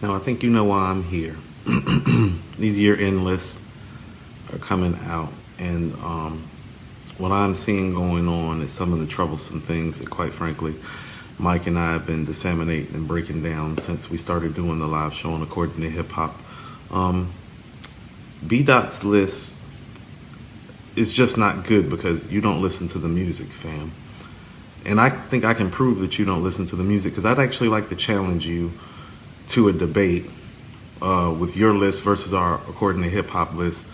Now, I think you know why I'm here. These year-end lists are coming out, and what I'm seeing going on is some of the troublesome things that, quite frankly, Mike and I have been disseminating and breaking down since we started doing the live show on According to Hip Hop. B-Dot's list is just not good because you don't listen to the music, fam. And I think I can prove that you don't listen to the music, because I'd actually like to challenge you to a debate with your list versus our According to Hip Hop list,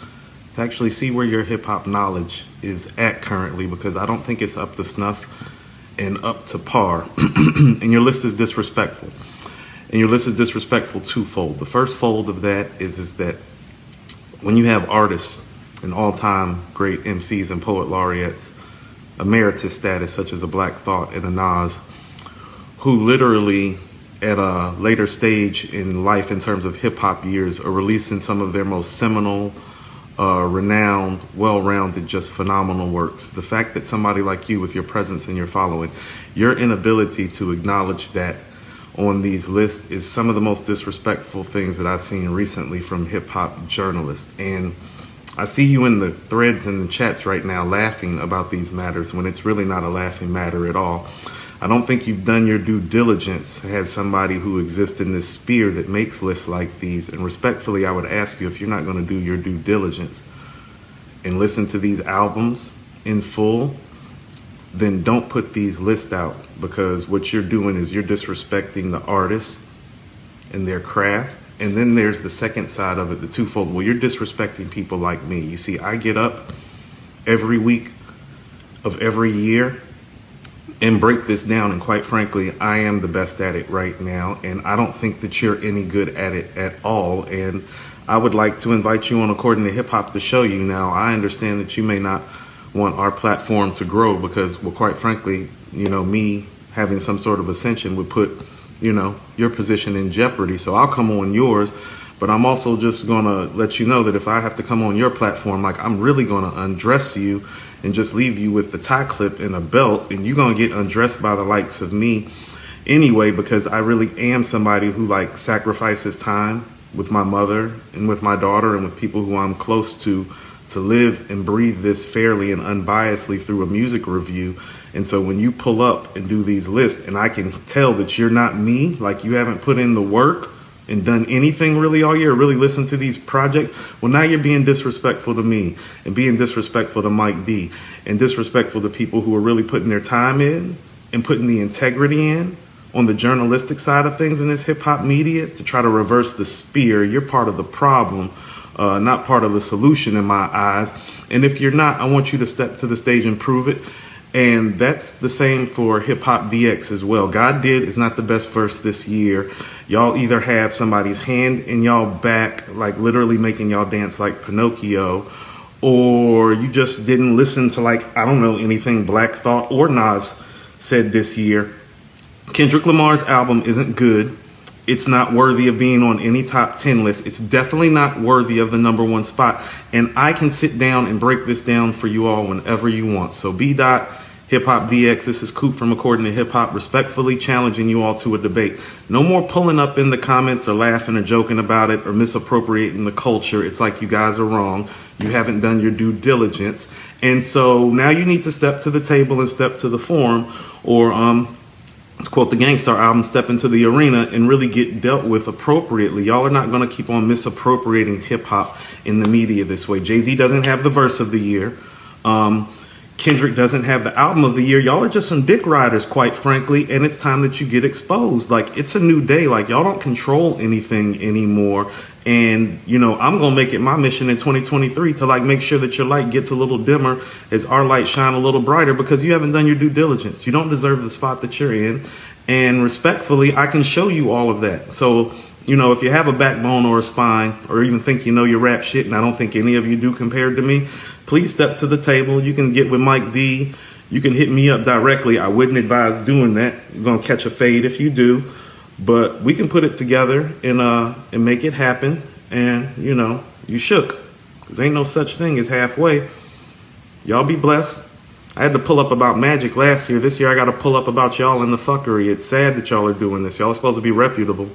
to actually see where your hip hop knowledge is at currently, because I don't think it's up to snuff and up to par. And your list is disrespectful. And your list is disrespectful twofold. The first fold of that is that when you have artists and all-time great MCs and poet laureates, emeritus status such as a Black Thought and a Nas, who literally at a later stage in life in terms of hip-hop years are releasing some of their most seminal, renowned, well-rounded, just phenomenal works. The fact that somebody like you, with your presence and your following, your inability to acknowledge that on these lists is some of the most disrespectful things that I've seen recently from hip-hop journalists. And I see you in the threads and the chats right now laughing about these matters when it's really not a laughing matter at all. I don't think you've done your due diligence as somebody who exists in this sphere that makes lists like these. And respectfully, I would ask you, if you're not going to do your due diligence and listen to these albums in full, then don't put these lists out, because what you're doing is you're disrespecting the artists and their craft. And then there's the second side of it, the twofold. Well, you're disrespecting people like me. You see, I get up every week of every year and break this down, and quite frankly, I am the best at it right now, and I don't think that you're any good at it at all. And I would like to invite you on According to Hip Hop to show you. Now, I understand that you may not want our platform to grow because, well, quite frankly, you know, me having some sort of ascension would put, you know, your position in jeopardy. So I'll come on yours, but I'm also just gonna let you know that if I have to come on your platform, like, I'm really gonna undress you and just leave you with the tie clip and a belt, and you're gonna get undressed by the likes of me anyway, because I really am somebody who, like, sacrifices time with my mother and with my daughter and with people who I'm close to live and breathe this fairly and unbiasedly through a music review. And so when you pull up and do these lists, and I can tell that you're not me, like you haven't put in the work and done anything really all year, really listen to these projects, well, now you're being disrespectful to me and being disrespectful to Mike D and disrespectful to people who are really putting their time in and putting the integrity in on the journalistic side of things in this hip hop media to try to reverse the spear. You're part of the problem, not part of the solution in my eyes. And if you're not, I want you to step to the stage and prove it. And that's the same for HipHopDX as well. God Did is not the best verse this year. Y'all either have somebody's hand in y'all back, like literally making y'all dance like Pinocchio, or you just didn't listen to, like, I don't know, anything Black Thought or Nas said this year. Kendrick Lamar's album isn't good. It's not worthy of being on any top 10 list. It's definitely not worthy of the #1 spot. And I can sit down and break this down for you all whenever you want. So B-Dot, HipHopDX, this is Coop from According to Hip Hop, respectfully challenging you all to a debate. No more pulling up in the comments or laughing or joking about it or misappropriating the culture. It's like you guys are wrong. You haven't done your due diligence. And so now you need to step to the table and step to the forum, or to quote the Gangstar album, step into the arena and really get dealt with appropriately. Y'all are not going to keep on misappropriating hip hop in the media this way. Jay-Z doesn't have the verse of the year. Kendrick doesn't have the album of the year. Y'all are just some dick riders, quite frankly, and it's time that you get exposed. Like, it's a new day. Like, y'all don't control anything anymore. And, you know, I'm going to make it my mission in 2023 to, like, make sure that your light gets a little dimmer as our light shine a little brighter, because you haven't done your due diligence. You don't deserve the spot that you're in. And respectfully, I can show you all of that. So, you know, if you have a backbone or a spine, or even think you know your rap shit, and I don't think any of you do compared to me, please step to the table. You can get with Mike D. You can hit me up directly. I wouldn't advise doing that. You're going to catch a fade if you do. But we can put it together and make it happen. And, you know, you shook. Because ain't no such thing as halfway. Y'all be blessed. I had to pull up about Magic last year. This year I got to pull up about y'all and the fuckery. It's sad that y'all are doing this. Y'all are supposed to be reputable.